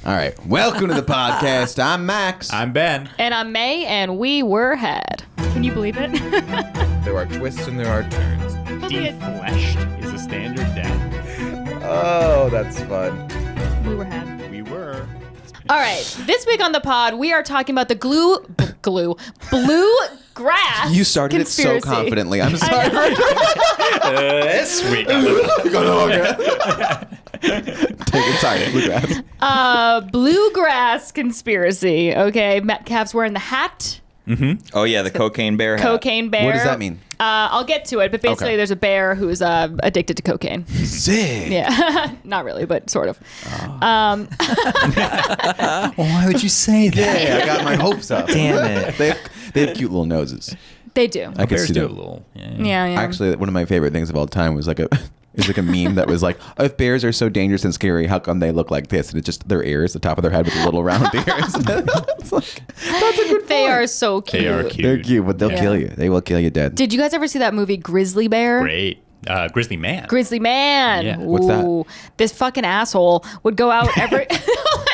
All right. Welcome to the podcast. I'm Max. I'm Ben. And I'm Mae, and we were had. Can you believe it? There are twists and there are turns. Defleshed is a standard death. Oh, that's fun. We were had. We were. All right. This week on the pod, we are talking about the Bluegrass You started Conspiracy. it so confidently. I'm sorry. This week on the Take it. Sorry. Bluegrass. Bluegrass Conspiracy. Okay. Metcalf's wearing the hat. Oh, yeah, the cocaine bear hat. Cocaine bear. What does that mean? I'll get to it, but basically Okay. there's a bear who's addicted to cocaine. Sick. Yeah. Not really, but sort of. Why would you say that? Yeah, I got my hopes up. Damn it. They have cute little noses. They do. I can Bears see do a that. little. Yeah. Actually, one of my favorite things of all time was like a meme that was like, if bears are so dangerous and scary, how come they look like this? And it's just their ears, the top of their head with the little round ears. It's like, that's a good They point. are so cute. They are cute. They're cute, but they'll Yeah. kill you. They will kill you dead. Did you guys ever see that movie Grizzly Bear? Great. Grizzly Man. Grizzly Man. Yeah. What's that? Ooh, this fucking asshole would go out every.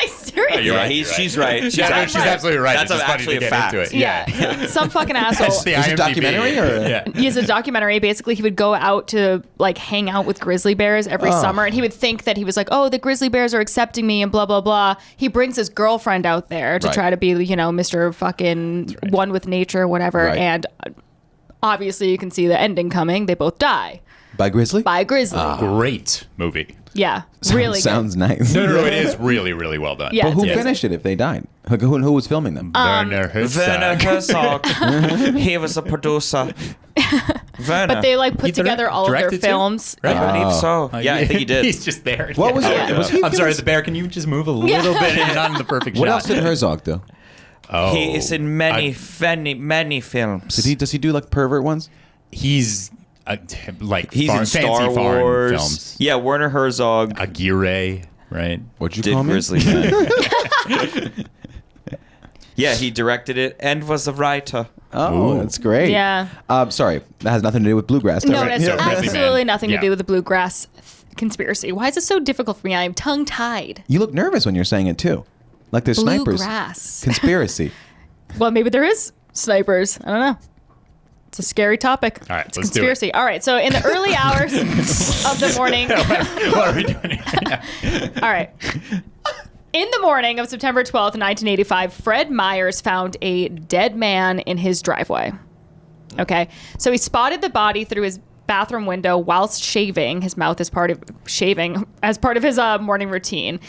Like, seriously. You're Yeah, right. she's right. She's Yeah, actually she's absolutely right. That's It's just funny actually to a get fact. into it. Yeah. Some fucking asshole. That's the Is it a IMDb. documentary or- Yeah. He has a documentary. Basically, he would go out to like hang out with grizzly bears every summer, and he would think that he was like, "Oh, the grizzly bears are accepting me," and blah blah blah. He brings his girlfriend out there to Right. try to be, Mr. fucking one with nature, whatever. Right. And obviously, you can see the ending coming. They both die By Grizzly? by a grizzly. Great movie. Yeah, really good. Sounds nice. No, it is really, really well done. Yeah. But who Yeah. finished it if they died? Like, who was filming them? Werner Werner Herzog. Herzog. He was a producer. Werner. But they like put He together all of their directed too? films. Right? I believe so. Yeah, I think he did. He's just there. What was it? Was he I'm sorry, famous? the bear. Can you just move a little bit and not in the perfect What shot? else did Herzog do? Oh, He is in many films. Does he do like pervert ones? He's like He's in fancy Star foreign Wars. films. Yeah, Werner Herzog Aguirre, right? What'd you did call me? Grizzly Man. Yeah, he directed it and was a writer. Oh, Ooh. that's great. Yeah. Sorry, that has nothing to do with bluegrass. No, though, it right? has So Grizzly absolutely Man. nothing to Yeah. do with the Bluegrass Conspiracy. Why is it so difficult for me? I am tongue-tied. You look nervous when you're saying it too, like there's snipers. Bluegrass. Conspiracy. Well, maybe there is snipers. I don't know. It's a scary topic. All right, it's a let's do it. conspiracy. All right, so in the early hours of the morning. What are we doing here? All right. In the morning of September 12th, 1985, Fred Myers found a dead man in his driveway. Okay. So he spotted the body through his bathroom window whilst shaving. His mouth is part of shaving as part of his morning routine.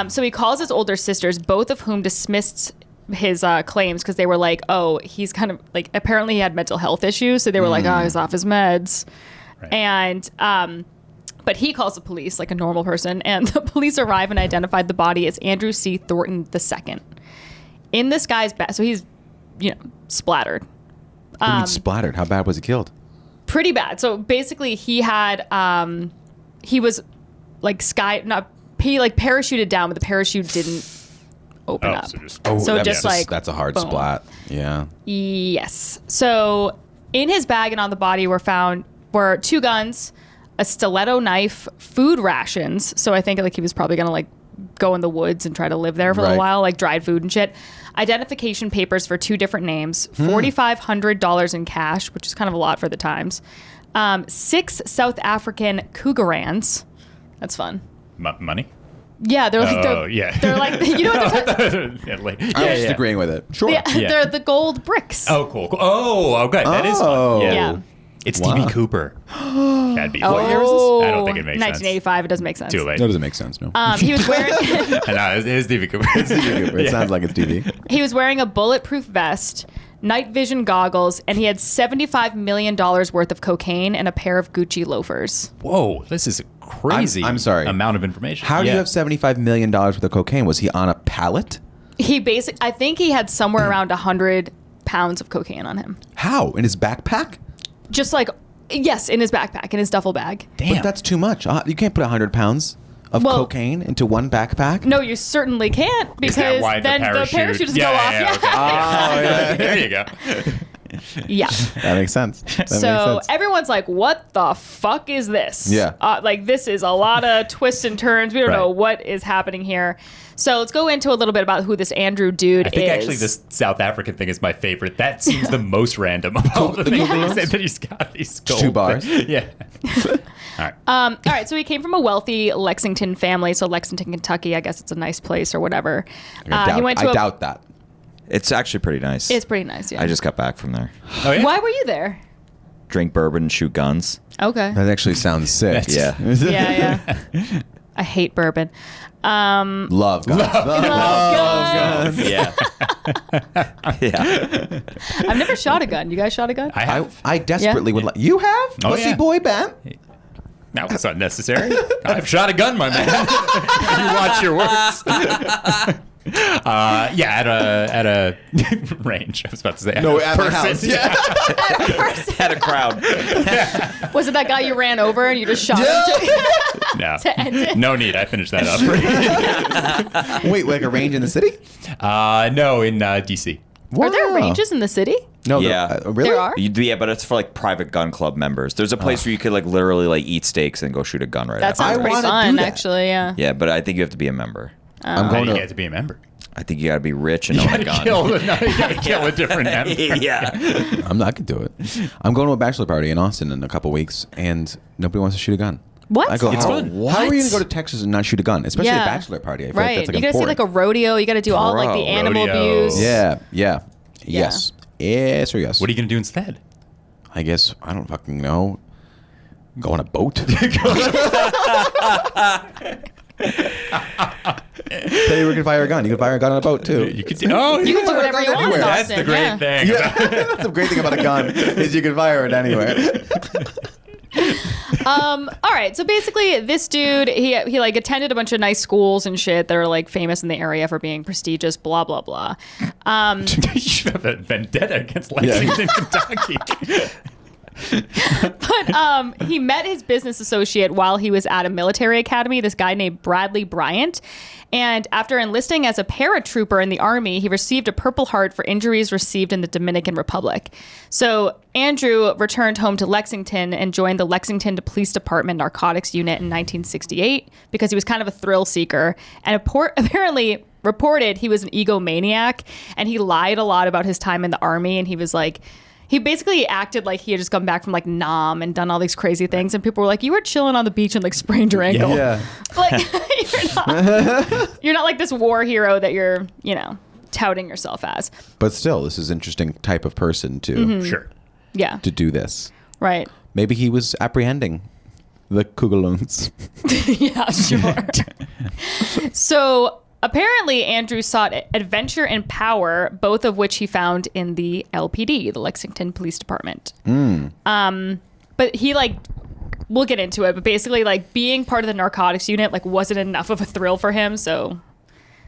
So he calls his older sisters, both of whom dismissed his claims because they were like, oh, he's kind of like, apparently he had mental health issues. So they were like, oh, he's off his meds. Right. And, but he calls the police like a normal person, and the police arrive and identified the body as Andrew C. Thornton II. In this guy's back, so he's, splattered. What do you mean splattered? How bad was he killed? Pretty bad. So basically, he had, he was like he like parachuted down, but the parachute didn't open up. So just So that- just like that's a hard boom. splat. Yeah. Yes. So in his bag and on the body were two guns, a stiletto knife, food rations. So I think like he was probably gonna like go in the woods and try to live there for a Right. little while, like dried food and shit. Identification papers for two different names, $4,500 in cash, which is kind of a lot for the times. 6 South African cougarans. That's fun. money. Yeah, they're like Oh, yeah. they're like what they're yeah, like, I was just agreeing with it. Sure. yeah, Yeah. they're the gold bricks. Oh, cool. Oh, okay. That is Oh. fun. Yeah. It's Wow. DB Cooper. That'd be fun. What year is this? I don't think it makes sense. 1985. It doesn't make sense. Too late. That doesn't make sense. No. He was wearing I know, it is DB Cooper. It sounds like it's TV. he was wearing a bulletproof vest, night vision goggles, and he had $75 million worth of cocaine and a pair of Gucci loafers. Whoa, this is a crazy I'm sorry. amount of information. How do you Yeah. have $75 million worth of cocaine? Was he on a pallet? I think he had somewhere around 100 pounds of cocaine on him. How? In his backpack? Just like, yes, in his backpack, in his duffel bag. Damn. But that's too much. You can't put 100 pounds of Well- cocaine into one backpack. No, you certainly can't Is that because why then the parachute doesn't go off. okay. Oh, yeah. There you go. Yeah. That makes sense. That makes So sense. everyone's like, what the fuck is this? Yeah. Like, this is a lot of twists and turns. We don't Right. know what is happening here. So let's go into a little bit about who this Andrew dude I think is. actually this South African thing is my favorite. That seems the most random of all the things he said, that he's got these gold 2 bars. Yeah. All right. All right, so he came from a wealthy Lexington family. So Lexington, Kentucky, I guess it's a nice place or whatever. I He went to doubt that. It's actually pretty nice. It's pretty nice, yeah. I just got back from there. Oh, yeah? Why were you there? Drink bourbon, shoot guns. Okay. That actually sounds sick. Yeah. Yeah. I hate bourbon. Love guns. Love guns. Yeah. Yeah. I've never shot a gun. You guys shot a gun? I have. I desperately would like. You have? Oh, Pussy yeah. boy Ben? That was unnecessary. I've shot a gun, my man. You watch your words. Yeah, at a range. I was about to say. No, at my person. house. Yeah. Had a crowd. Was it that guy you ran over and you just shot him to, No. to end it? No need. I finished that up. Wait, like a range in the city? No, in DC. Are there Wow. ranges in the city? No, Yeah. really? There are? Yeah, but it's for like private gun club members. There's a place where you could like literally like eat steaks and go shoot a gun right That after. sounds I pretty wanna fun, do that. actually, yeah. Yeah, but I think you have to be a member. I'm How going do you to. get to be a member? I think you got to be rich and You own a gotta gun. you gotta kill a different member. Yeah. I'm not going to do it. I'm going to a bachelor party in Austin in a couple weeks, and nobody wants to shoot a gun. What? I go, It's how, fun. how are you going What? to go to Texas and not shoot a gun? Especially Yeah. a bachelor party. I feel Right. like that's like You gotta see important. like a rodeo. You gotta do all like the Bro, animal rodeo. abuse. Yeah. Yes. Yes or yes. What are you gonna do instead? I guess I don't fucking know. Go on a boat. Tell you we can fire a gun. You can fire a gun on a boat too. You could do. Oh, You can do whatever you want in Anywhere. That's the Austin, great yeah. thing. Yeah, that's the great thing about a gun is you can fire it anywhere. All right. So basically, this dude, he like attended a bunch of nice schools and shit that are like famous in the area for being prestigious. Blah blah blah. You have a vendetta against Lexington, Kentucky. But he met his business associate while he was at a military academy, this guy named Bradley Bryant. And after enlisting as a paratrooper in the Army, he received a Purple Heart for injuries received in the Dominican Republic. So Andrew returned home to Lexington and joined the Lexington Police Department Narcotics Unit in 1968 because he was kind of a thrill seeker. And apparently reported he was an egomaniac, and he lied a lot about his time in the Army. And he was like... He basically acted like he had just come back from like Nam and done all these crazy things, and people were like, "You were chilling on the beach and like sprained your ankle." Yeah. Like you're not like this war hero that you're, touting yourself as. But still, this is an interesting type of person to Mm-hmm. Sure. Yeah. to do this. Right. Maybe he was apprehending the Kugaloons. Yeah, sure. So apparently, Andrew sought adventure and power, both of which he found in the LPD, the Lexington Police Department. But he we'll get into it, but basically being part of the narcotics unit wasn't enough of a thrill for him, so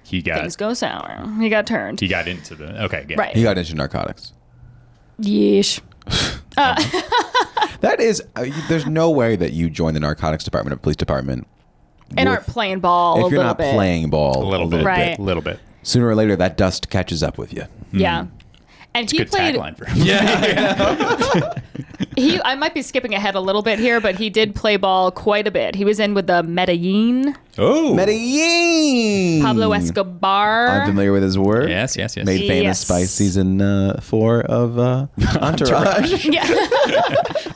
things go sour. He got turned. He got into the. Okay, good. Right. He got into narcotics. Yeesh. That is, there's no way that you join the narcotics department of police department And with- aren't playing ball a if you're little not bit. playing ball A little bit. Right. A little bit. Sooner or later that dust catches up with you. Yeah. And he Good played. tagline for him. Yeah. I might be skipping ahead a little bit here, but he did play ball quite a bit. He was in with the Medellin, Oh. Medellin. Pablo Escobar. I'm familiar with his work. Yes. Yes. Yes. Made famous Yes. by season 4 of Entourage. Yeah.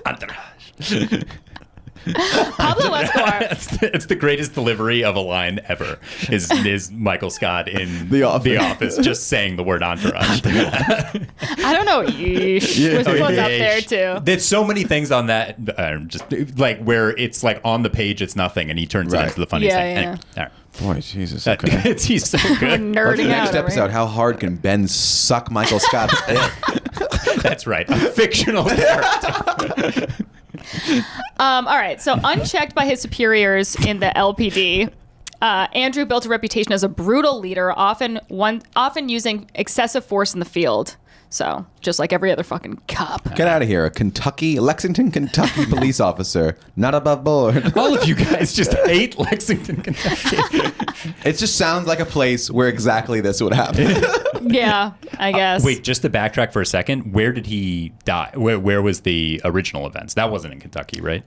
Entourage. Pablo Escobar. It's the greatest delivery of a line ever. Is Michael Scott in The Office. The Office just saying the word entourage? I don't know. Yeesh. Was up there too. There's so many things on that, just where it's on the page, it's nothing, and he turns Right. it into the funniest Yeah, thing. yeah. Anyway, all right. Boy, Jesus. Okay. He's so good. Nerding Next out. over episode, here. how hard can Ben suck Michael Scott? That's right. A fictional character. All right. So unchecked by his superiors in the LPD, Andrew built a reputation as a brutal leader, often using excessive force in the field. So, just like every other fucking cop. Get out of here. A Lexington, Kentucky police officer. Not above board. All of you guys just hate Lexington, Kentucky. It just sounds like a place where exactly this would happen. Yeah, I guess. Wait, just to backtrack for a second, where did he die? Where was the original events? That wasn't in Kentucky, right?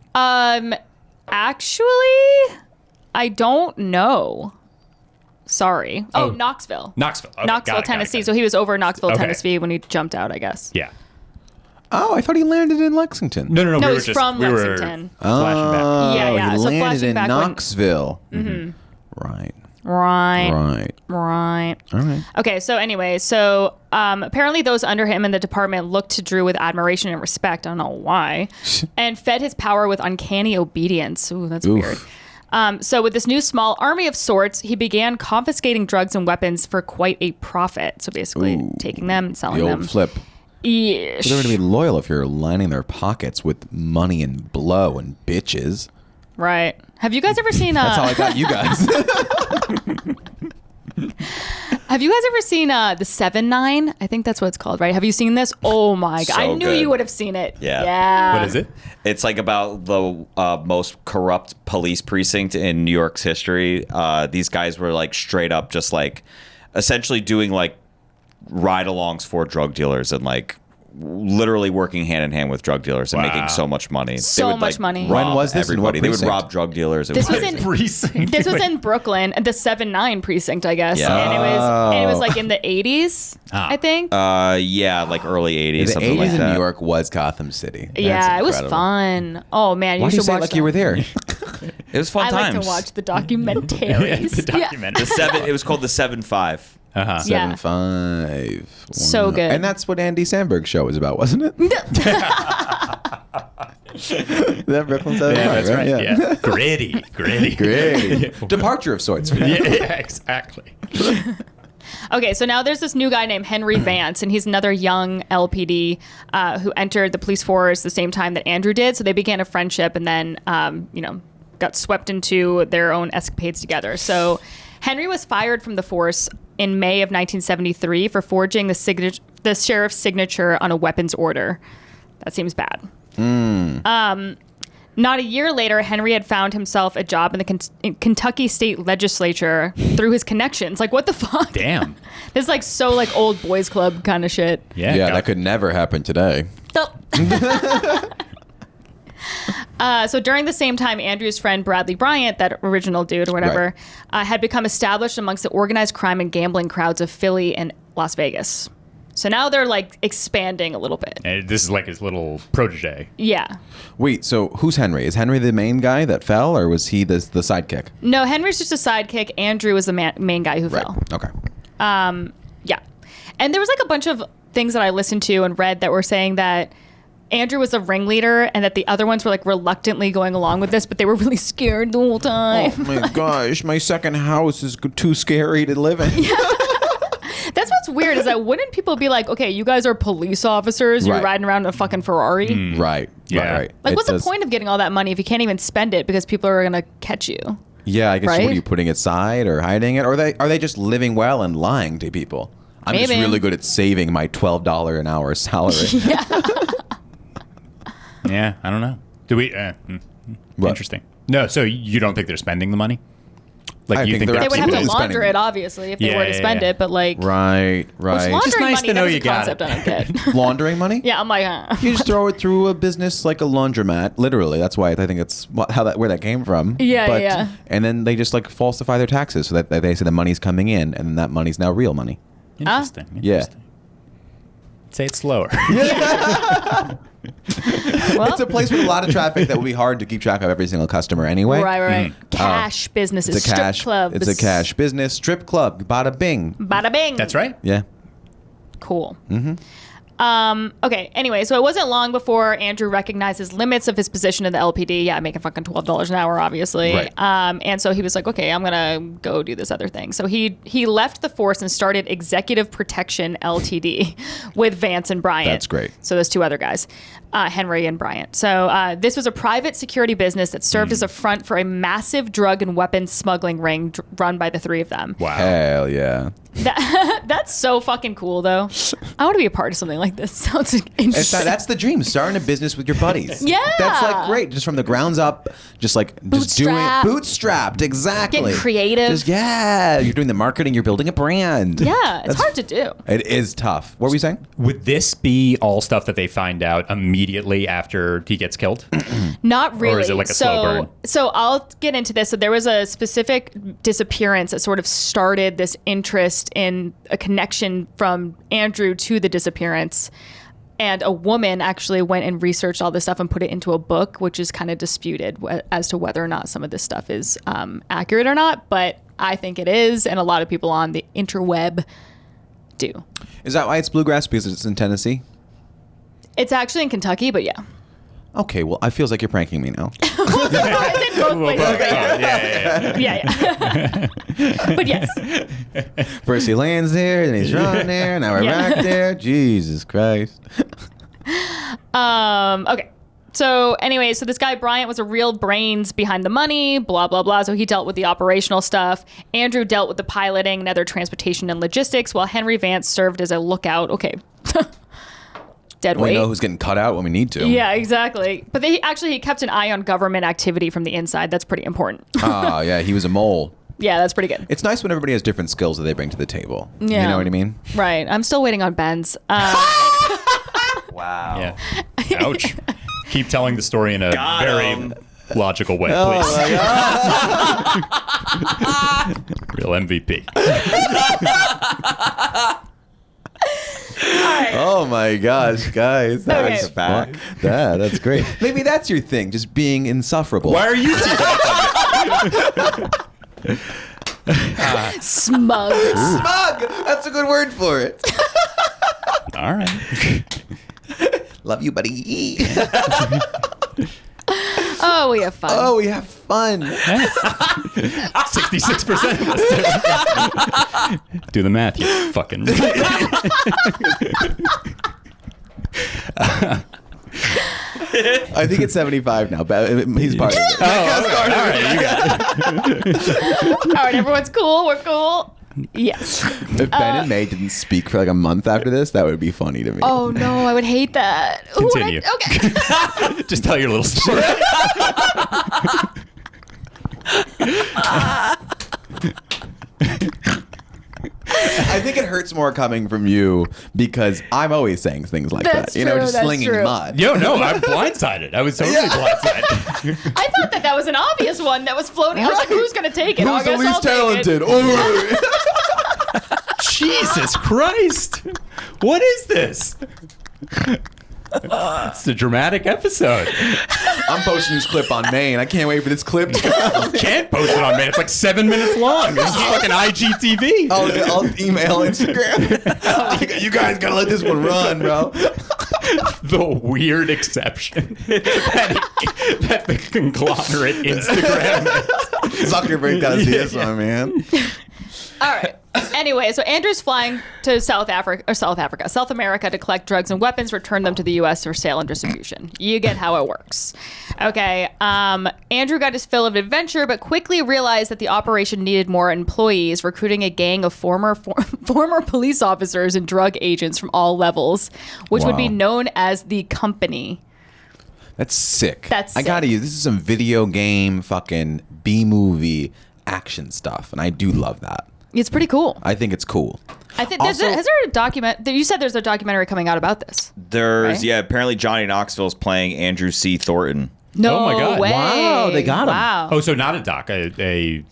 Actually, I don't know. Sorry. Oh, Knoxville. Knoxville. Okay, Knoxville, Tennessee. So he was over in Knoxville, Okay. Tennessee when he jumped out, I guess. Yeah. Oh, I thought he landed in Lexington. No. No, we were he's just, from we were Lexington. flashing back. Oh, Yeah. He So landed flashing in back when- Knoxville. Right. Right. Right. All right. Okay, so anyway, apparently those under him in the department looked to Drew with admiration and respect. I don't know why. And fed his power with uncanny obedience. Ooh, that's weird. So with this new small army of sorts, he began confiscating drugs and weapons for quite a profit. So basically taking them and selling The them. old flip. Yeesh. They're going to be loyal if you're lining their pockets with money and blow and bitches. Right. Have you guys ever seen... That's how I got you guys. Have you guys ever seen the 7-9? I think that's what it's called, right? Have you seen this? Oh my God. I So knew good. you would have seen it. Yeah. What is it? It's like about the most corrupt police precinct in New York's history. These guys were like straight up just like essentially doing like ride-alongs for drug dealers and like literally working hand in hand with drug dealers and Wow. making so much money. So They would, much like, money. rob When was this and what Everybody. They would precinct? rob drug dealers. It This was like- in Precinct. This was in Brooklyn, the 7-9 precinct, I guess, Yeah. and it was like in the 80s, I think. yeah, like early 80s, The something 80s like in that. New York was Gotham City. Yeah, That's it was incredible. fun. Oh man, Why you do you should say it watch. like you were there? It was fun I times. like to watch the documentaries. The document. It was called the 7-5. Uh-huh. Yeah. 7-5. So Wow. good. And that's what Andy Samberg's show was about, wasn't it? That Brooklyn 7-5, Yeah, that's right. Yeah. Yeah. Gritty. Great. Departure of sorts for you. Yeah, exactly. Okay, so now there's this new guy named Henry Vance, and he's another young LPD who entered the police force the same time that Andrew did. So they began a friendship, and then got swept into their own escapades together. So Henry was fired from the force in May of 1973 for forging the sheriff's signature on a weapons order. That seems bad. Not a year later, Henry had found himself a job in the Kentucky state legislature through his connections. Like, what the fuck? Damn. This is like so like old boys club kind of shit. Yeah. Yeah, that could never happen today. So during the same time, Andrew's friend Bradley Bryant, that original dude or whatever, had become established amongst the organized crime and gambling crowds of Philly and Las Vegas. So now they're like expanding a little bit. And this is like his little protege. Yeah. Wait, so who's Henry? Is Henry the main guy that fell, or was he the sidekick? No, Henry's just a sidekick. Andrew was the main guy who fell. Okay. Yeah. And there was like a bunch of things that I listened to and read that were saying that Andrew was the ringleader and that the other ones were like reluctantly going along with this, but they were really scared the whole time. Oh my gosh, my second house is too scary to live in. That's what's weird is that wouldn't people be like, okay, you guys are police officers, you're Right. riding around in a fucking Ferrari? Right. Yeah. Right. Like, It what's does- the point of getting all that money if you can't even spend it because people are gonna catch you? Yeah, I guess Right? what are you putting it aside or hiding it? Or are they just living well and lying to people? I'm just Maybe. really good at saving my $12 an hour salary. Yeah, I don't know. Do we? What? Interesting. No, so you don't think they're spending the money? Like I you think think they're They would have to Absolutely launder spending it, obviously, if they Yeah, were to yeah, spend yeah. it. But like, Right. which Right. laundering nice money, to know that was you a got concept it. I don't get. Laundering money? Yeah, I'm like, You just throw it through a business like a laundromat. Literally, that's why I think it's where that came from. Yeah, yeah. And then they just like falsify their taxes so that they say the money's coming in, and that money's now real money. Interesting. Yeah. Interesting. Say it slower. well, It's a place with a lot of traffic that would be hard to keep track of every single customer anyway. right. Cash businesses, It's a cash strip clubs. It's a cash business, strip club, bada bing. Bada bing. That's right. Yeah. Cool. Okay, anyway, so it wasn't long before Andrew recognized his limits of his position in the LPD. Yeah, making fucking $12 an hour, obviously. Right. And so he was like, okay, I'm going to go do this other thing. So he left the force and started Executive Protection LTD with Vance and Bryant. That's great. So there's two other guys. Henry and Bryant. So this was a private security business that served as a front for a massive drug and weapons smuggling ring run by the three of them. Wow. Hell yeah. That's so fucking cool, though. I want to be a part of something like this. Sounds interesting. That's the dream. Starting a business with your buddies. Yeah. That's like great. Just from the grounds up. Just like just doing it. Bootstrapped. Exactly. Getting creative. You're doing the marketing. You're building a brand. Yeah. It's hard to do. It is tough. What were you saying? Would this be all stuff that they find out immediately after he gets killed? Not really. Or is it like a slow burn? So I'll get into this. So there was a specific disappearance that sort of started this interest in a connection from Andrew to the disappearance. And a woman actually went and researched all this stuff and put it into a book, which is kind of disputed as to whether or not some of this stuff is accurate or not. But I think it is. And a lot of people on the interweb do. Is that why it's Bluegrass? Because it's in Tennessee? It's actually in Kentucky, but yeah. Okay, well, it feels like you're pranking me now. It's in both places. Yeah. Yeah. But yes. First he lands there, then he's running there, now we're back there. Jesus Christ. Okay. So anyway, so this guy Bryant was a real brains behind the money, blah, blah, blah. So he dealt with the operational stuff. Andrew dealt with the piloting and other transportation and logistics, while Henry Vance served as a lookout. Okay. Dead weight. We know who's getting cut out when we need to. Yeah, exactly. But he kept an eye on government activity from the inside. That's pretty important. Yeah, he was a mole. Yeah, that's pretty good. It's nice when everybody has different skills that they bring to the table. Yeah. You know what I mean? Right. I'm still waiting on Ben's. Wow. Yeah. Ouch. Keep telling the story in a Got very him. logical way, Oh please. my God. Real MVP. Oh my gosh, guys. That's Okay. Back. That's great. Maybe that's your thing, just being insufferable. Why are you teaching us? Smug. Smug! That's a good word for it. All right. Love you, buddy. Oh, we have fun. Oh, we have fun. 66% of us do. Do the math, you fucking. I think it's 75 now, but he's part of it. All right, you got it. All right, everyone's cool. We're cool. Yes. If Ben and Mae didn't speak for like a month after this, that would be funny to me. Oh, no, I would hate that. Ooh, Continue. okay. Just tell your little story. I think it hurts more coming from you because I'm always saying things like That's that. You know, true, just that's slinging true. mud. Yo, no, I'm blindsided. I was totally blindsided. I thought that was an obvious one that was floating. I was like, who's going to take it? Who's the August, least I'll take it. talented? Jesus Christ. What is this? It's a dramatic episode. I'm posting this clip on Maine. I can't wait for this clip to come. Can't post it on man. It's like 7 minutes long. This is fucking IGTV. I'll email Instagram. You guys gotta let this one run, bro. The weird exception that the conglomerate Instagram is. Zuckerberg gotta see this one, man. All right. Anyway, so Andrew's flying to South America to collect drugs and weapons, return them to the U.S. for sale and distribution. You get how it works. Okay. Andrew got his fill of adventure, but quickly realized that the operation needed more employees, recruiting a gang of former police officers and drug agents from all levels, which would be Wow. known as the Company. That's sick. That's I gotta sick. use this is some video game fucking B-movie action stuff, and I do love that. It's pretty cool. I think it's cool. I think Also- has there a document? You said there's a documentary coming out about this. There's Right? yeah. Apparently, Johnny Knoxville's playing Andrew C. Thornton. No Oh my God. way. Wow, they got him. Wow. Oh, so not a doc, a I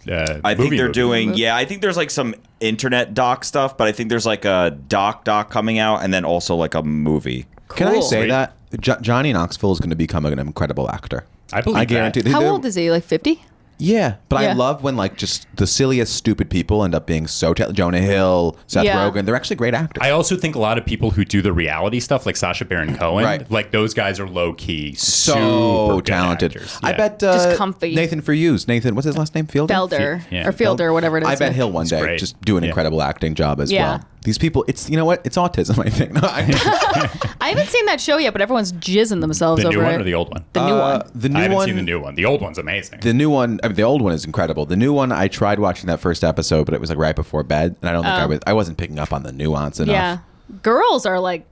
think they're movie. doing. Yeah, I think there's like some internet doc stuff, but I think there's like a doc coming out, and then also like a movie. Can I Cool. say Sweet. that Johnny Knoxville is going to become an incredible actor? I believe I that. guarantee. How old is he? Like 50? Yeah, but Yeah. I love when like just the silliest, stupid people end up being so Jonah Hill, Seth Yeah. Rogen. They're actually great actors. I also think a lot of people who do the reality stuff, like Sacha Baron Cohen, Right. like those guys are low key, so super good talented. actors. I Yeah. bet Just comfy. Nathan for Hughes. Nathan, what's his last name? Fielder. Felder Yeah. or Fielder, whatever it is. I bet yeah. he'll one day great. just do an Yeah. incredible acting job as Yeah. well. These people, it's, you know what? It's autism, I think. No, I haven't seen that show yet, but everyone's jizzing themselves The over new one it. or the old one? The new one. The new I haven't one. seen the new one. The old one's amazing. The new one, I mean, the old one is incredible. The new one, I tried watching that first episode, but it was like right before bed, and I don't think I wasn't picking up on the nuance enough. Yeah. Girls are like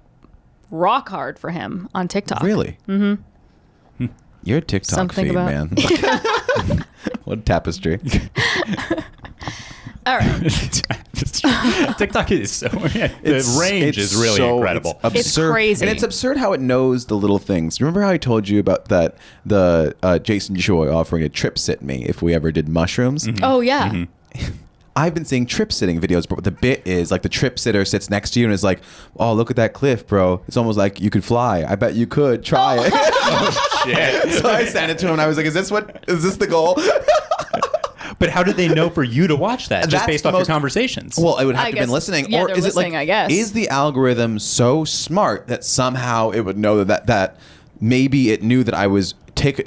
rock hard for him on TikTok. Really? Mm-hmm. You're a TikTok Something fiend, about- man. What a tapestry. All right. TikTok is so the range is really incredible. It's absurd. crazy. And it's absurd how it knows the little things. Remember how I told you about that the Jason Joy offering to trip sit me if we ever did mushrooms? Mm-hmm. Oh, yeah. Mm-hmm. I've been seeing trip sitting videos, but what the bit is like the trip sitter sits next to you and is like, "Oh, look at that cliff, bro. It's almost like you could fly. I bet you could try it." Shit. So I sent it to him and I was like, is this the goal? But how did they know for you to watch that? Just That's based the off your most- conversations. Well, I would have I to have been guess- listening. yeah, Or they're is listening, it like, I guess. is the algorithm so smart that somehow it would know that maybe it knew that I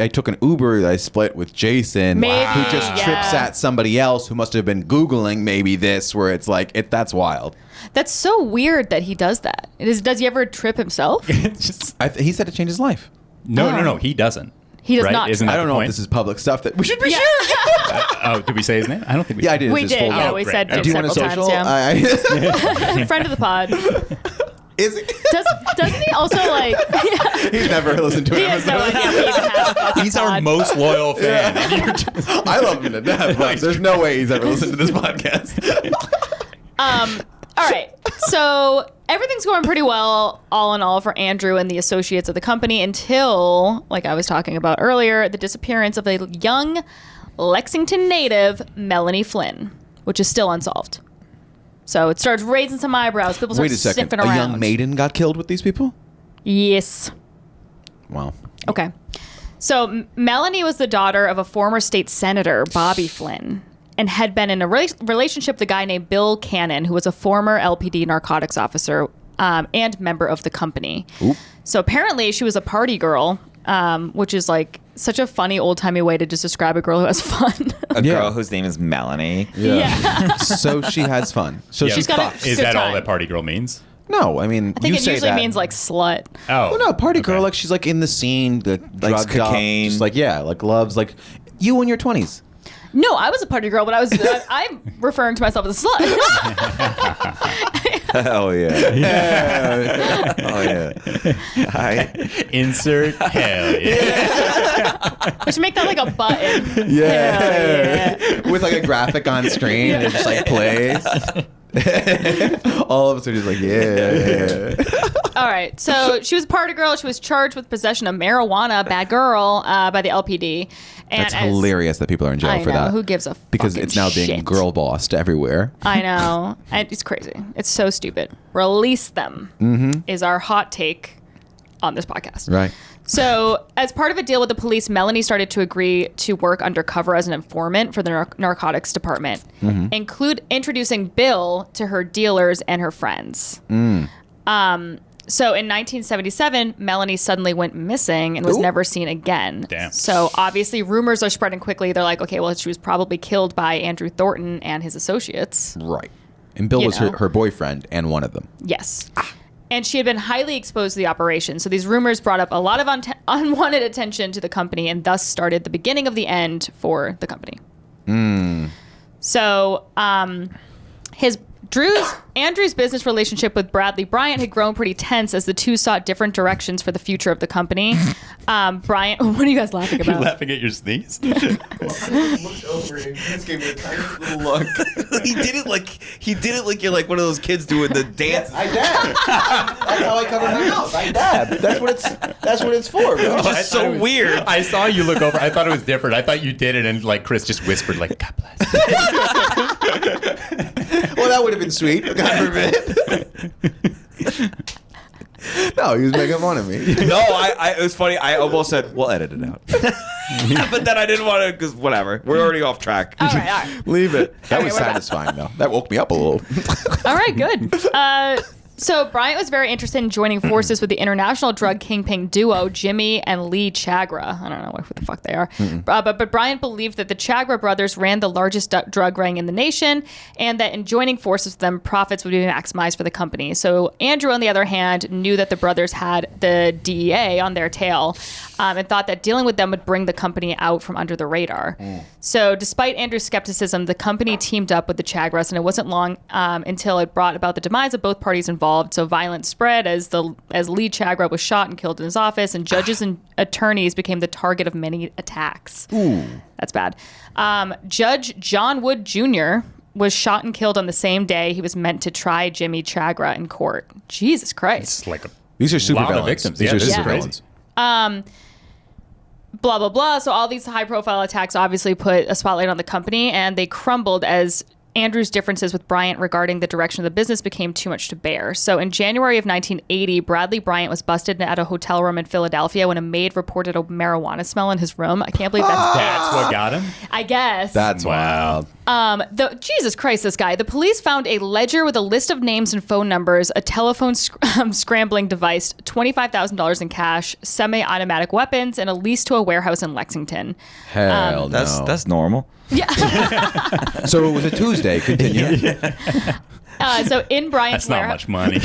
took an Uber that I split with Jason, Maybe, who just trips yeah. at somebody else who must have been Googling maybe this, where it's like, that's wild. That's so weird that he does that. Does he ever trip himself? It's just, He said it changed his life. no, he doesn't. He does right? not. Isn't that I don't the know point? if this is public stuff that we should be Yeah. sharing. Oh, did we say his name? I don't think we Yeah, I did. did. We It's his did. full Yeah, name. we great. said Do it Do you want a several social? times. Yeah. Friend of the pod. Is he? Doesn't he also like? He's never listened to He it. has no idea if he even has a fucking He's our pod. most loyal fan. And you're just- I love him to death. But there's no way he's ever listened to this podcast. All right. So everything's going pretty well, all in all, for Andrew and the associates of the company until, like I was talking about earlier, the disappearance of a young Lexington native, Melanie Flynn, which is still unsolved. So it starts raising some eyebrows. People start Wait a second. sniffing A around. young maiden got killed with these people? Yes. Wow. Okay. So Melanie was the daughter of a former state senator, Bobby Flynn, and had been in a relationship with a guy named Bill Cannon, who was a former LPD narcotics officer and member of the company. Oop. So apparently she was a party girl, which is like such a funny old-timey way to just describe a girl who has fun. A Yeah. girl whose name is Melanie. Yeah. So she has fun. So Yeah. she's got a- fucked. Is Good that all time. that party girl means? No, I mean, I think you it say usually that. means like slut. Oh. Well, no, party okay. girl, like she's like in the scene, like Drugs, cocaine. just like like loves like you in your 20s. No, I was a party girl, but I'm referring to myself as a slut. Oh yeah. Oh yeah. Insert hell yeah. We should make that like a button. Yeah. With like a graphic on screen and it just like plays. All of us are just like, yeah. All right. So she was a party girl. She was charged with possession of marijuana, bad girl, by the LPD. And That's hilarious that people are in jail I for know. that. Who gives a Because fucking it's now being shit? girl bossed everywhere. I know. It's crazy. It's so stupid. Release them is our hot take on this podcast. Right. So, as part of a deal with the police, Melanie started to agree to work undercover as an informant for the narcotics department, introducing Bill to her dealers and her friends. So, in 1977, Melanie suddenly went missing and was Ooh. never seen again. Damn. So, obviously, rumors are spreading quickly. They're like, okay, well, she was probably killed by Andrew Thornton and his associates. Right. And Bill You was know. her boyfriend and one of them. Yes. And she had been highly exposed to the operation. So these rumors brought up a lot of unwanted attention to the company and thus started the beginning of the end for the company. So Andrew's business relationship with Bradley Bryant had grown pretty tense as the two sought different directions for the future of the company. Bryant, what are you guys laughing You about? laughing at your sneeze? Looked over and just gave me a tiny little look. He did it like you're like one of those kids doing the dance. I dab. That's how I cover my mouth. I dab. That's what it's for, bro. Which is so weird. I saw you look over. I thought it was different. I thought you did it, and like Chris just whispered, like, "God bless." Well, that would have been sweet. God forbid. No, he was making fun of me. No, it was funny. I almost said, we'll edit it out. But then I didn't want to, because whatever. We're already off track. All right. Leave it. That Okay, was we're back. satisfying, though. That woke me up a little. All right, good. So Bryant was very interested in joining forces with the international drug kingpin duo Jimmy and Lee Chagra. I don't know who the fuck they are. But Bryant believed that the Chagra brothers ran the largest drug ring in the nation, and that in joining forces with them, profits would be maximized for the company. So Andrew, on the other hand, knew that the brothers had the DEA on their tail, and thought that dealing with them would bring the company out from under the radar. So despite Andrew's skepticism, the company teamed up with the Chagras, and it wasn't long until it brought about the demise of both parties involved. So violence spread as Lee Chagra was shot and killed in his office, and judges and attorneys became the target of many attacks. Ooh. That's bad. Judge John Wood Jr. was shot and killed on the same day he was meant to try Jimmy Chagra in court. Jesus Christ. It's like These are super lot of villains. victims. These Yeah, are this is super crazy. villains. Blah, blah, blah. So all these high-profile attacks obviously put a spotlight on the company, and they crumbled as Andrew's differences with Bryant regarding the direction of the business became too much to bear. So in January of 1980, Bradley Bryant was busted at a hotel room in Philadelphia when a maid reported a marijuana smell in his room. I can't believe That's what got him? I guess. That's wild. Jesus Christ, this guy. The police found a ledger with a list of names and phone numbers, a telephone scrambling device, $25,000 in cash, semi-automatic weapons, and a lease to a warehouse in Lexington. Hell no. That's normal. So it was a Tuesday. Continue. So in Bryant's That's not much money.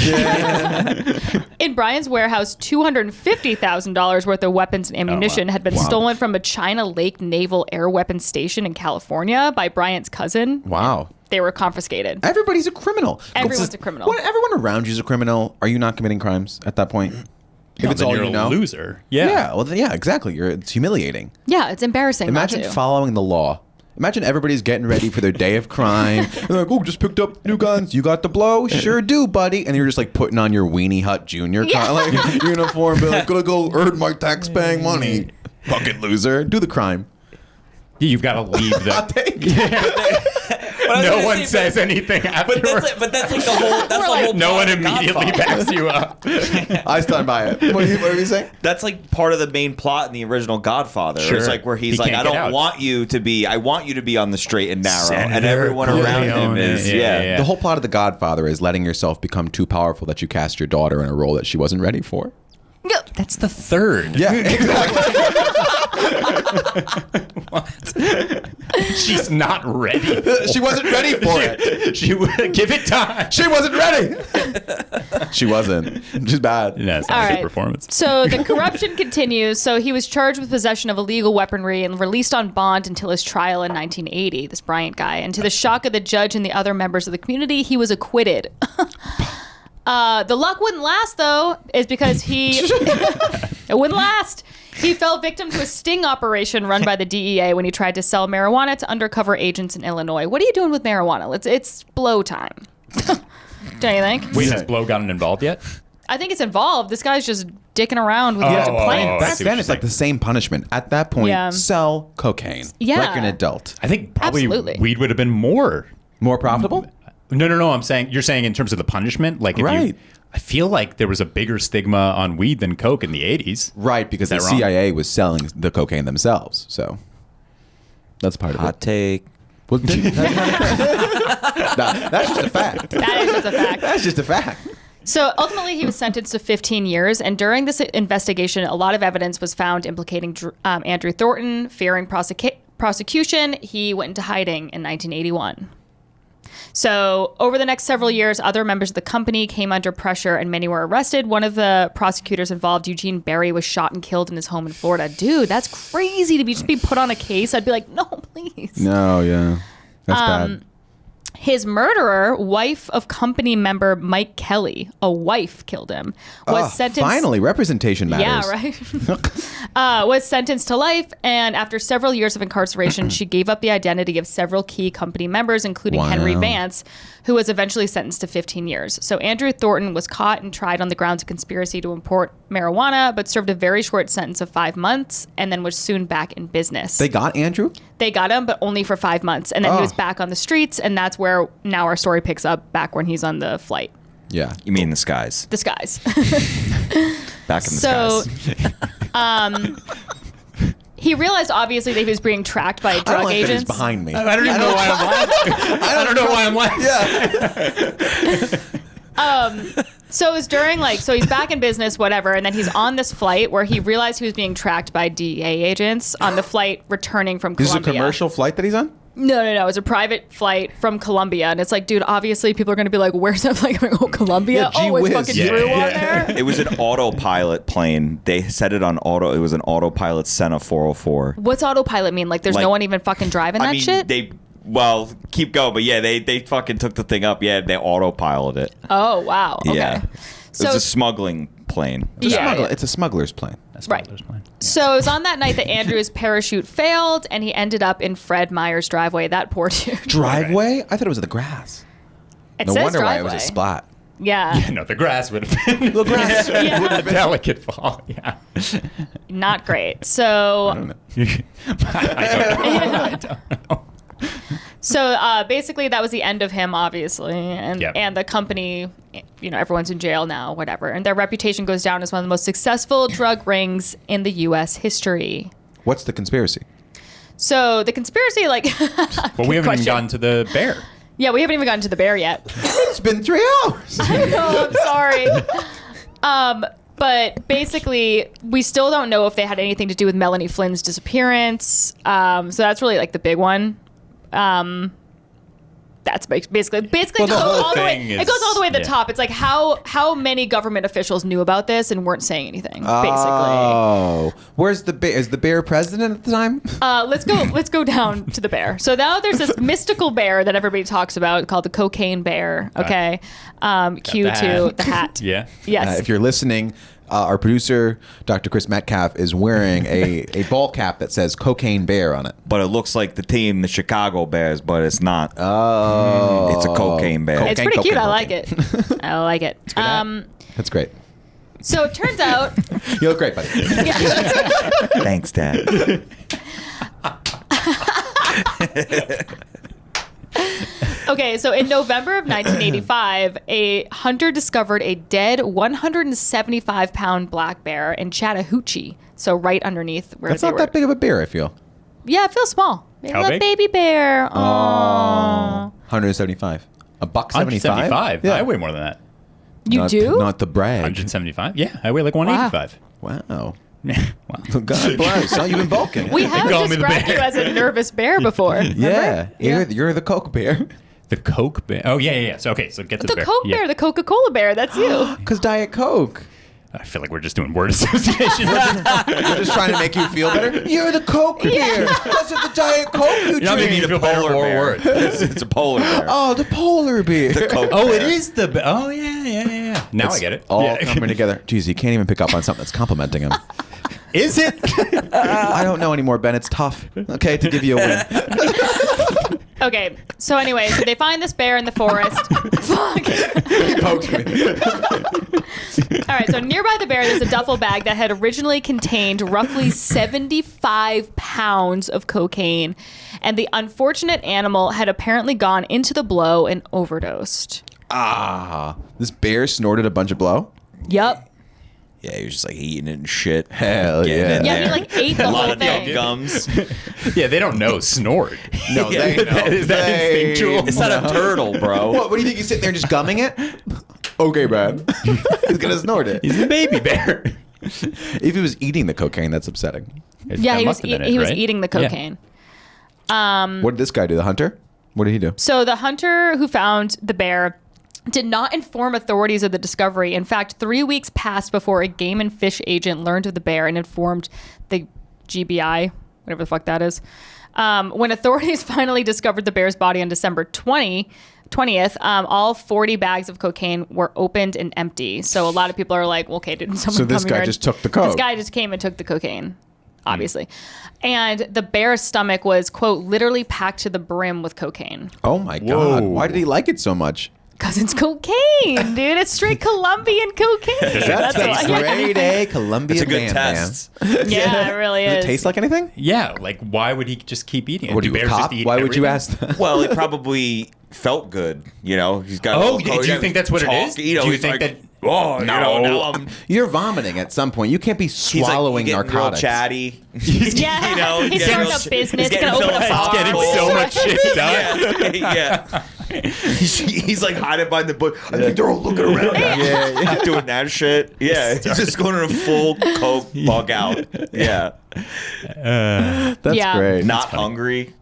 in Bryant's warehouse, $250,000 worth of weapons and ammunition had been stolen from a China Lake Naval Air Weapons Station in California by Bryant's cousin. Wow. They were confiscated. Everybody's a criminal. Everyone's a criminal. When everyone around you is a criminal, are you not committing crimes at that point? If it's Then all you're you know. a loser. Yeah. Yeah. Well, yeah, exactly. It's humiliating. Yeah, it's embarrassing. Imagine not to. following the law. Imagine everybody's getting ready for their day of crime. They're like, oh, just picked up new guns. You got the blow? Sure do, buddy. And you're just like putting on your Weenie Hut Jr. Like, uniform. Be like, gonna go earn my tax-paying money. Fucking loser. Do the crime. You've got to leave I'll the. take No one says anything afterwards. But that's like the whole. That's the whole. No one plot of immediately Godfather. backs you up. I stand by it. What are you saying? That's like part of the main plot in the original Godfather. Sure. It's like where he's He like, can't I get don't out. want you to be. I want you to be on the straight and narrow, and Senator everyone around him Corleone. is Yeah. The whole plot of The Godfather is letting yourself become too powerful that you cast your daughter in a role that she wasn't ready for. That's the third. Yeah, exactly. She's not ready. She wasn't ready for it. She would give it time. She wasn't ready. She wasn't. She's bad. No, it's All not a right. good performance. So the corruption continues. So he was charged with possession of illegal weaponry and released on bond until his trial in 1980, this Bryant guy. And to the shock of the judge and the other members of the community, he was acquitted. The luck wouldn't last, though, is because it wouldn't last. He fell victim to a sting operation run by the DEA when he tried to sell marijuana to undercover agents in Illinois. What are you doing with marijuana? It's blow time. Don't you think? Wait, has Blow gotten involved yet? I think it's involved. This guy's just dicking around with Oh, the oh, plants. I Back see what then, you're it's like saying. the same punishment. At that point, Yeah. sell cocaine. Yeah. Like an adult. I think probably Absolutely. weed would have been more. More profitable? No. You're saying in terms of the punishment, like if Right. I feel like there was a bigger stigma on weed than coke in the 80s. Right, because the Is that wrong? CIA was selling the cocaine themselves. So that's part of Hot it. take. Well, that's just a fact. That is just a fact. That's just a fact. So ultimately, he was sentenced to 15 years. And during this investigation, a lot of evidence was found implicating Andrew Thornton. Fearing prosecution, he went into hiding in 1981. So over the next several years, other members of the company came under pressure and many were arrested. One of the prosecutors involved, Eugene Berry, was shot and killed in his home in Florida. Dude, that's crazy to just be put on a case. I'd be like, no, please. No, yeah. That's bad. His murderer, wife of company member Mike Kelly, a wife killed him, was sentenced. Finally, representation matters. Yeah, right. Was sentenced to life, and after several years of incarceration, she gave up the identity of several key company members, including Henry Wow. Vance, who was eventually sentenced to 15 years. So Andrew Thornton was caught and tried on the grounds of conspiracy to import marijuana, but served a very short sentence of 5 months, and then was soon back in business. They got Andrew? They got him, but only for 5 months, and then he Oh. was back on the streets, and that's where now our story picks up back when he's on the flight. Yeah. You mean the skies? The skies. Back in the So, skies. He realized obviously that he was being tracked by I don't drug like that he's agents. behind me. I don't even know why I'm laughing. I don't know why I'm laughing. Yeah. So it was during so he's back in business, whatever, and then he's on this flight where he realized he was being tracked by DEA agents on the flight returning from This is Colombia. a commercial flight that he's on? No. It was a private flight from Colombia, and it's like, dude, obviously people are gonna be like, "Where's that flight going? Oh, Colombia? Yeah, gee oh, it's whiz. fucking Yeah. Drew on Yeah. there." It was an autopilot plane. They set it on auto. It was an autopilot Senna 404. What's autopilot mean? Like, there's no one even fucking driving that shit? Well, keep going, but yeah, they fucking took the thing up. Yeah, they autopiloted it. Oh, wow. Okay. Yeah. It was a smuggling plane. It's a smuggler's plane. That's Right. Smuggler's Plan. Yeah. So it was on that night that Andrew's parachute failed, and he ended up in Fred Meyer's driveway. That poor dude. Driveway? I thought it was in the grass. It No says wonder why it driveway. was a splat. Yeah. No, the grass would have been The grass. Yeah. a delicate fall. Yeah. Not great. So I don't know. I don't know. So basically, that was the end of him, obviously, and Yep. and the company, everyone's in jail now, whatever, and their reputation goes down as one of the most successful drug rings in the U.S. history. What's the conspiracy? So the conspiracy, Well, we haven't even question. gotten to the bear. yeah, we haven't even gotten to the bear yet. It's been 3 hours. No, I'm sorry. But basically, we still don't know if they had anything to do with Melanie Flynn's disappearance. So that's really the big one. That's basically Well, it the goes whole all the way. thing It goes all the way to the is- top. It's like how many government officials knew about this and weren't saying anything. Basically, Oh, where's the bear? Is the bear president at the time? let's go down to the bear. So now there's this mystical bear that everybody talks about called the cocaine bear. Okay, cue to the hat. Yeah. Yes. If you're listening, our producer, Dr. Chris Metcalf, is wearing a ball cap that says "Cocaine Bear" on it. But it looks like the team, the Chicago Bears, but it's not. Oh, It's a cocaine bear. It's pretty cute. I like it. I like it. That's great. So it turns out. You look great, buddy. Thanks, Dad. Okay, so in November of 1985, a hunter discovered a dead 175-pound black bear in Chattahoochee. So right underneath where That's they not were. that big of a bear, I feel. Yeah, it feels small. Maybe How a big? baby bear. Oh. 175. A buck 75? 175. Yeah. I weigh more than that. You Not- do? Not the brag. 175. Yeah, I weigh like 185. Wow. Wow. God bless. Oh, you've been bulking. We have call me the described bear. you as a nervous bear before. Yeah. Remember? You're the Coke bear. The Coke bear. Oh yeah. So okay, so get to The the bear. Coke Yeah. bear, the Coca-Cola bear, that's you. Because Diet Coke. I feel like we're just doing word association. We're just trying to make you feel better. You're the Coke bear. That's the Diet Coke you You're not making drink. me feel better. Polar More bear. words. It's a polar bear. Oh, the polar bear. The Coke Oh, bear. it is the. Oh yeah. Now I get it. All Yeah. coming together. Jeez, he can't even pick up on something that's complimenting him. Is it? I don't know anymore, Ben. It's tough. Okay, to give you a win. Okay, so anyway, so they find this bear in the forest. Fuck. He poked me. All right, so nearby the bear, there's a duffel bag that had originally contained roughly 75 pounds of cocaine, and the unfortunate animal had apparently gone into the blow and overdosed. Ah, this bear snorted a bunch of blow. Yep. Yeah, he was just like eating it and shit. Hell Getting yeah. in Yeah, he there. like ate the A lot whole of thing. gums. Yeah, they don't know snort. No, they know. Is that They instinctual? It's not a turtle, bro. What do you think? He's sitting there just gumming it? Okay, man. He's gonna snort it. He's a baby bear. If he was eating the cocaine, that's upsetting. Yeah, he was eating the Yeah. cocaine. What did this guy do? The hunter? What did he do? So the hunter who found the bear did not inform authorities of the discovery. In fact, 3 weeks passed before a game and fish agent learned of the bear and informed the GBI, whatever the fuck that is. When authorities finally discovered the bear's body on December 20th, all 40 bags of cocaine were opened and empty. So a lot of people are like, well, okay, didn't someone So this come guy here and- just took the coke. This guy just came and took the cocaine, obviously. And the bear's stomach was, quote, literally packed to the brim with cocaine. Oh my God. Whoa. Why did he like it so much? Because it's cocaine, dude. It's straight Colombian cocaine. That's why. a grade A Colombian It's a good man, test. Yeah, it really man. is. Does it taste like anything? Yeah, like why would he just keep eating it? What are Do you, a bears cop? just eat Why would you everything? ask that? Well, it probably felt good. You know, he's got. Oh, a do little- you think that's what it is? You know, Do you he's think like, that- Oh, you know, now I'm. You're vomiting at some point. You can't be He's like, swallowing getting real narcotics. chatty. Yeah, you know, he's getting starting real- a business. he's He's gonna getting open a so bar. Getting so much shit done. Yeah, yeah. He's like hiding behind the bush. I think they're all looking around. Yeah, doing that shit. Yeah, he's just going in a full coke bug out. Yeah, That's Yeah. great. not hungry.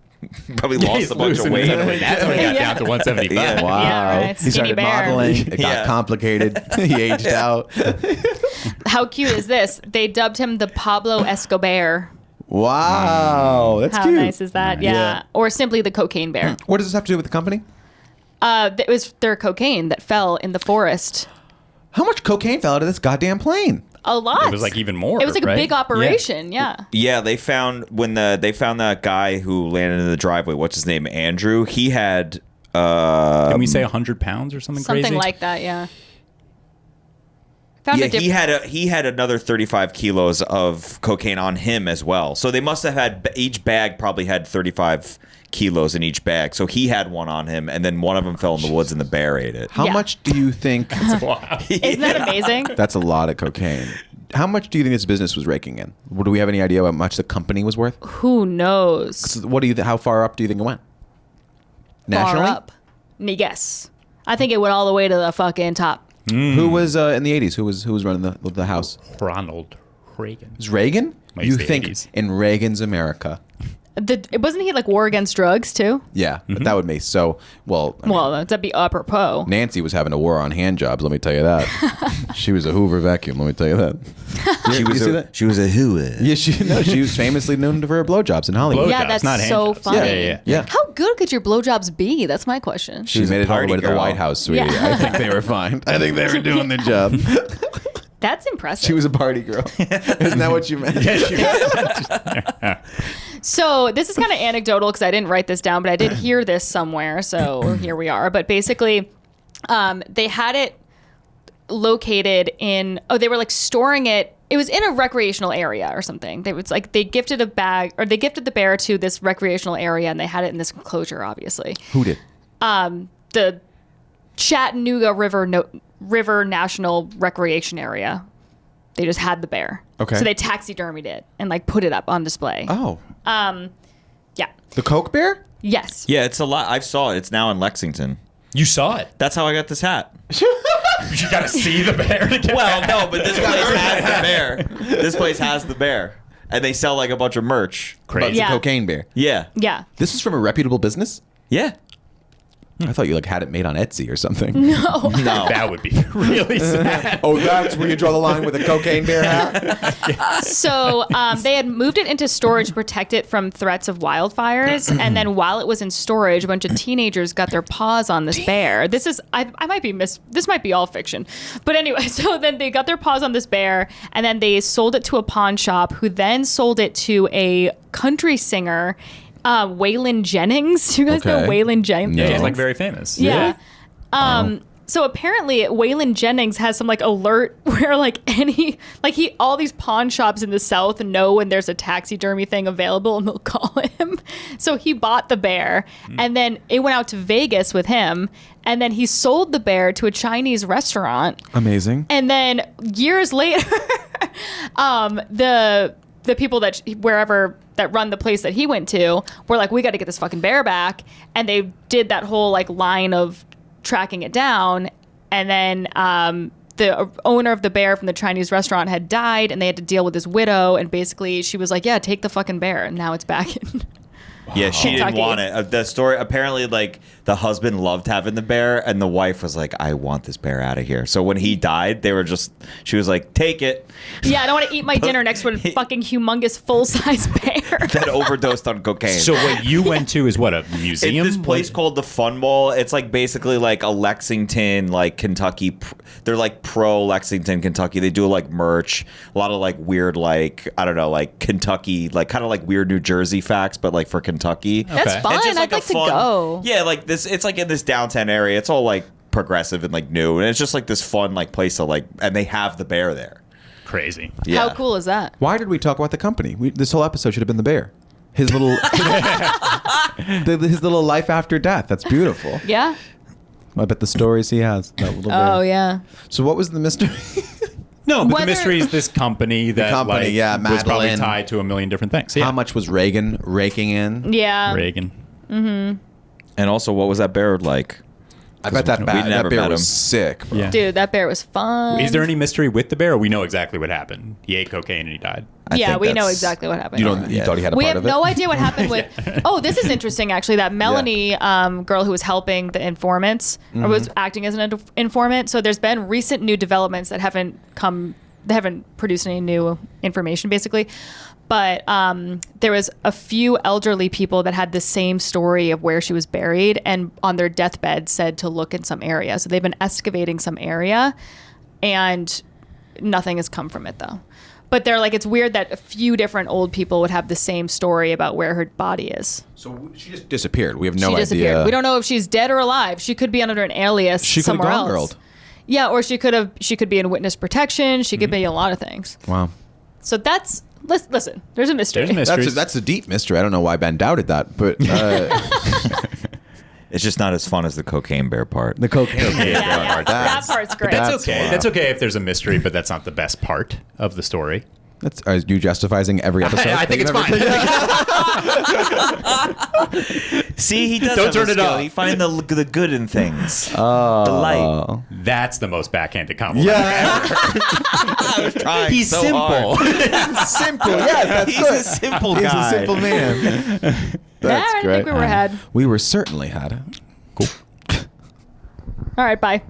Probably lost a bunch of weight. That's when he got down to 175. Yeah. Wow. Yeah, right. He Skinny started bear. modeling. It got Yeah. complicated. He aged out. How cute is this? They dubbed him the Pablo Escobar. Wow. That's How cute. nice is that? Yeah. Yeah. Or simply the cocaine bear. What does this have to do with the company? It was their cocaine that fell in the forest. How much cocaine fell out of this goddamn plane? A lot. It was like even more. It was like right? a big operation. Yeah. Yeah, they found they found that guy who landed in the driveway. What's his name? Andrew. He had. Can we say 100 pounds or something crazy? Something like that. Yeah. Found Yeah, a diff- he had another 35 kilos of cocaine on him as well. So they must have had each bag probably had 35 kilos in each bag. So he had one on him, and then one of them fell in the woods, and the bear ate it. How Yeah. much do you think? Wow. Isn't that amazing? That's a lot of cocaine. How much do you think this business was raking in? Do we have any idea how much the company was worth? Who knows? So what do you? How far up do you think it went? Nationally? Far up. Yes. I think it went all the way to the fucking top. Who was in the 80s? Who was running the house? Ronald Reagan. Was Reagan? Might You say think 80s. in Reagan's America? Wasn't he like war against drugs too? Yeah, but that would make so. Well, I mean, Well, that'd be apropos. Nancy was having a war on hand jobs. Let me tell you that. She was a Hoover vacuum. Let me tell you that. You see that? She was a who? Yeah, she was famously known for her blowjobs in Hollywood. Blowjobs, Yeah, that's not hand so jobs. funny. Yeah. How good could your blowjobs be? That's my question. She She's a made it all the way party to the girl. White House, sweetie. Yeah. I think they were fine. I think they were doing their job. That's impressive. She was a party girl. Isn't that what you meant? So this is kind of anecdotal because I didn't write this down, but I did hear this somewhere. So here we are. But basically, they had it located in. Oh, they were like storing it. It was in a recreational area or something. They gifted a bag, or they gifted the bear to this recreational area, and they had it in this enclosure. Obviously, Who did? the Chattanooga River National Recreation Area. They just had the bear. Okay. So they taxidermied it and like put it up on display. Oh, Yeah. the Coke bear? Yes. Yeah, it's a lot. I saw it. It's now in Lexington. You saw it. That's how I got this hat. You got to see the bear to get Well, no, but this place has the bear. This place has the bear, and they sell like a bunch of merch. But crazy. it's Yeah. a cocaine bear. Yeah, Yeah. This is from a reputable business? yeah. I thought you like had it made on Etsy or something. No. No, That would be really sad. Oh, that's where you draw the line with a cocaine bear hat? So they had moved it into storage to protect it from threats of wildfires. And then while it was in storage, a bunch of teenagers got their paws on this bear. This is, I might be this might be all fiction. But anyway, so then they got their paws on this bear and then they sold it to a pawn shop who then sold it to a country singer, Waylon Jennings. You guys know Okay. Waylon Jennings? No. He's like very famous. Yeah. So apparently Waylon Jennings has some like alert where like all these pawn shops in the South know when there's a taxidermy thing available and they'll call him. So he bought the bear and then it went out to Vegas with him and then he sold the bear to a Chinese restaurant. Amazing. And then years later, the people that run the place that he went to were like, we got to get this fucking bear back. And they did that whole like line of tracking it down. And then the owner of the bear from the Chinese restaurant had died and they had to deal with his widow. And basically she was like, yeah, take the fucking bear. And now it's back in. Yeah, she didn't Kentucky. want it. The story apparently, like the husband loved having the bear, and the wife was like, "I want this bear out of here." So when he died, she was like, "Take it." Yeah, I don't want to eat my dinner next to a fucking humongous full-size bear. That overdosed on cocaine. So what you went to is what, a it's museum? this place called the Fun Mall. It's like basically like a Lexington, like Kentucky. They're like pro Lexington, Kentucky. They do like merch, a lot of like weird, like I don't know, like Kentucky, like kind of like weird New Jersey facts, but like for Kentucky. That's Okay. fun. It's just I'd a like to go. Yeah, like this. It's like in this downtown area. It's all like progressive and like new, and it's just like this fun like place to like. And they have the bear there. Crazy. Yeah. How cool is that? Why did we talk about the company? This whole episode should have been the bear. His little, his little life after death. That's beautiful. Yeah? I bet the stories he has. That little bear. Oh, yeah. So what was the mystery? No, but Whether- the mystery is this company that company, like, yeah, was probably Madeline. tied to a million different things. Yeah. How much was Reagan raking in? Yeah. Reagan. And also, what was that bear like? I bet that we bear never met was him. sick, bro. Yeah. Dude, that bear was fun. Is there any mystery with the bear? Or we know exactly what happened. He ate cocaine and he died. I Yeah, think we know that's- exactly what happened. You thought he had a We part have of it? no idea what happened with. Oh, this is interesting, actually. That Melanie girl who was helping the informants or was acting as an informant. So there's been recent new developments that haven't come. They haven't produced any new information, basically. But there was a few elderly people that had the same story of where she was buried, and on their deathbed said to look in some area. So they've been excavating some area, and nothing has come from it though. But they're like, it's weird that a few different old people would have the same story about where her body is. So she just disappeared. We have no She disappeared. idea. We don't know if she's dead or alive. She could be under an alias She could have somewhere gone else. girled. Yeah, or she could be in witness protection. She could be a lot of things. Wow. So that's listen. There's a mystery. There's a mystery. That's a deep mystery. I don't know why Ben doubted that, but It's just not as fun as the cocaine bear part. the cocaine. Yeah, that part's great. That's okay. wild. That's okay if there's a mystery, but that's not the best part of the story. That's are you justifying every episode? I think it's fine. See, he does. Don't have a turn it skill. off. He find the good in things. The light. That's the most backhanded compliment. Yeah. I was trying. He's so simple. hard. Simple. Yeah, that's He's good. a simple He's guy. a simple man. That's I great. think we were had. We were certainly had. Cool. All right, bye.